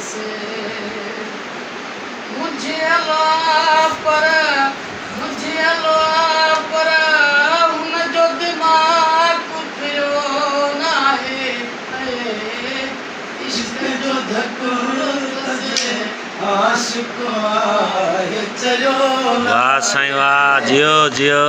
से मुझे अल्लाह पर हुन जो दिमाग पियो ना है इश्क जो धको आशिक आहे चलो। वाह साईं वाह, जियो जियो।